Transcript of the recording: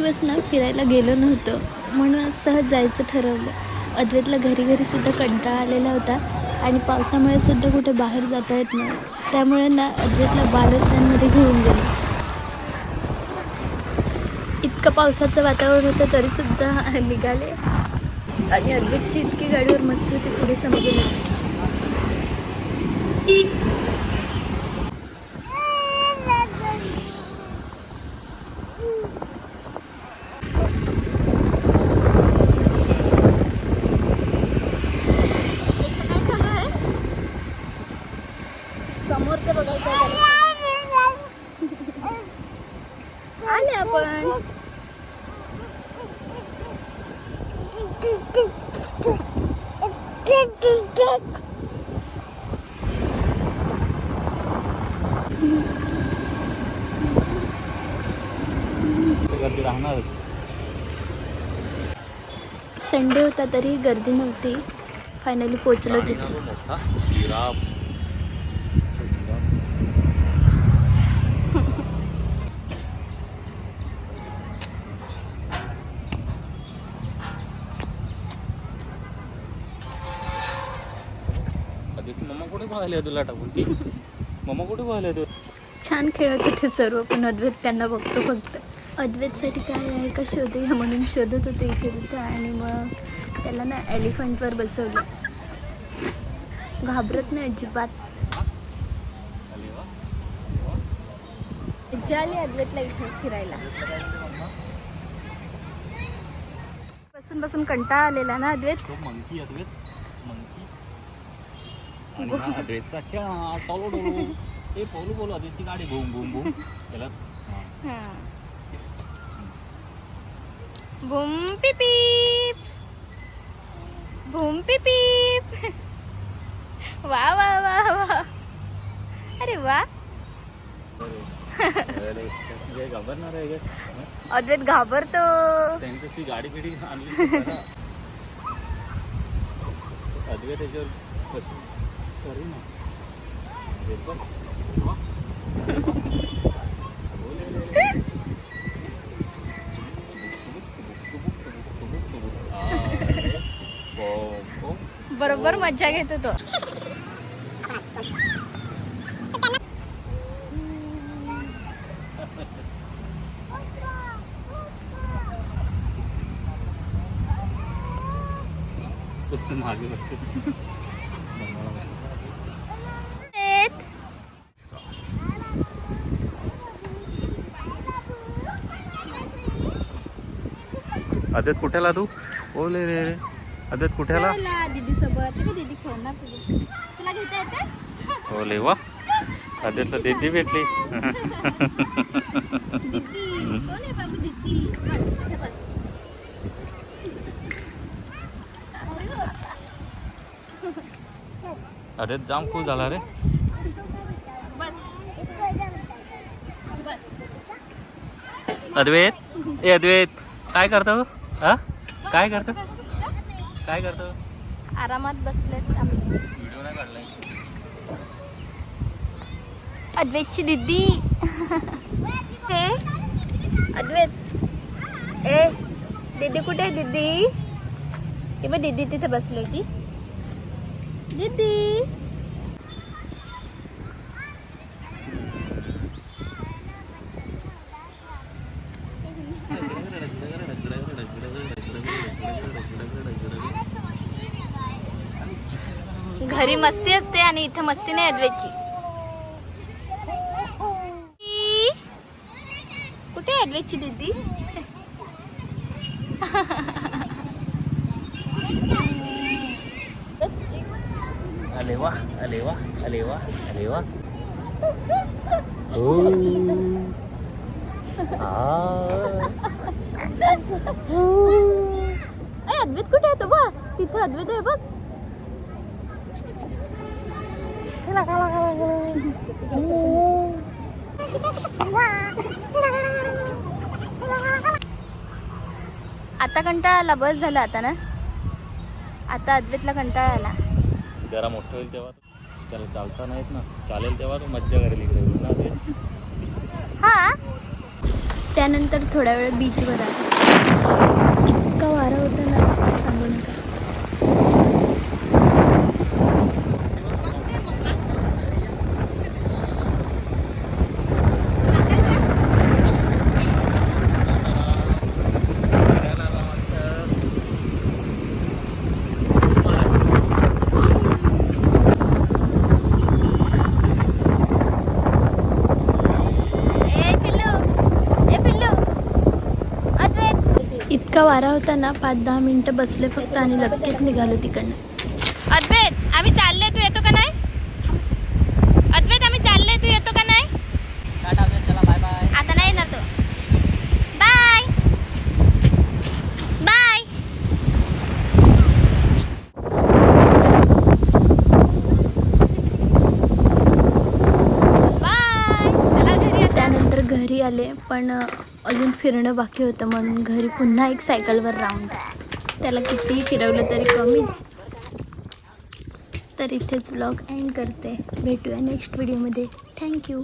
दिवस ना फिरायला गेलो नव्हतो, म्हणून सहज जायचं ठरवलं. अद्वैतला घरी सुद्धा कंटाळा आलेला होता आणि पावसामुळे सुद्धा कुठे बाहेर जाता येत नाही. त्यामुळे ना अद्वैतला बालोद्यानमध्ये घेऊन गेलो. इतकं पावसाचं वातावरण होतं तरीसुद्धा निघाले आणि अद्वैतची इतकी गाडीवर मस्ती होती पुढे समजूनच. समोरचं बघायचं आले आपण. गर्दी राहणार. संडे होता तरी गर्दी नव्हती. फायनली पोचलो तिथे. मम्मा कुठे पाहिले तुला टाकून ती? मम्मा कुठे पाहिले तू? छान खेळत होते सर्व, पण अद्वैत त्यांना बघतो फक्त. अद्वैतसाठी काय आहे का शोधूया म्हणून शोधत होते इथे तिथे, आणि मग त्याला ना एलिफंटवर बसवलं. घाबरत नाही अजिबात. मजा आली अद्वैतला इथे फिरायला. बसून बसून कंटाळा आलेला ना अद्वैत. मंकी अद्वैत मंकी आणि हा अद्वैतचा खेळ टोलो टोलो. ए पोलू पोलू अद्वैतची गाडी बूम बूम बूम त्याला. बूम पिपीप बूम पिपीप. वा वा वा वा. अरे वा. घाबरणार आहे का? अद्वैत घाबरतो. त्यांची गाडी पिढी आणली अद्वैत त्याच्यावर बसून करू ना. बरोबर मज्जा घेतो तो. मागे बघतो. अद्वैत कुठेला तू? ओले रे अद्वैत कुठेला? दीदी सोबत. दीदी खेळणार तुला घेता येते? ओले वा. अद्वैतला दीदी भेटली. दीदी कोण आहे बाबू? दीदी अद्वैत जाम खूप झाला रे. अद्वैत ए अद्वैत काय करतो? हा काय करतो? काय करतो? आरामात बसलेत आम्ही. व्हिडिओ नाही काढलाय. अद्वैतची दीदी. हे अद्वैत. ए दीदी कुठे आहे? दीदी ते मग दीदी तिथे बसले ती. दीदी घरी मस्ती असते आणि इथे मस्ती नाही अद्वैतची. कुठे आहे अद्वैतची दीदी? अले वा अले वा अले वा अले वा. अद्वैत कुठे आहे? तो बघ तिथे अद्वैत आहे बघ. आता कंटाळा आला. बस झाला आता ना. आता अद्वैतला कंटाळा आला. जरा मोठं होईल तेव्हा त्याला चालता नाहीत ना. चालेल तेव्हा तो मज्जा करेल इकडे ना. हा त्यानंतर थोड्या वेळ बीचवर आलो. इतका वारा होता ना सांगू नका. इतका वारा होता ना 5-10 मिनिटं बसले फक्त आणि लगेच निघालो तिकडनं. अद्वैत आम्ही चालले, तू येतो का नाही? अद्वैत आम्ही चालले, तू येतो का नाही? चला बाय बाय. आता नाही येणार तो. Bye bye. बाय. चला घरी आता. त्यानंतर घरी आले पण अजून फिरणं बाकी होतं म्हणून घरी पुन्हा एक सायकलवर राऊंड. त्याला कितीही फिरवलं तरी कमीच. तर इथेच व्लॉग एंड करते. भेटूया नेक्स्ट व्हिडिओमध्ये. थँक्यू.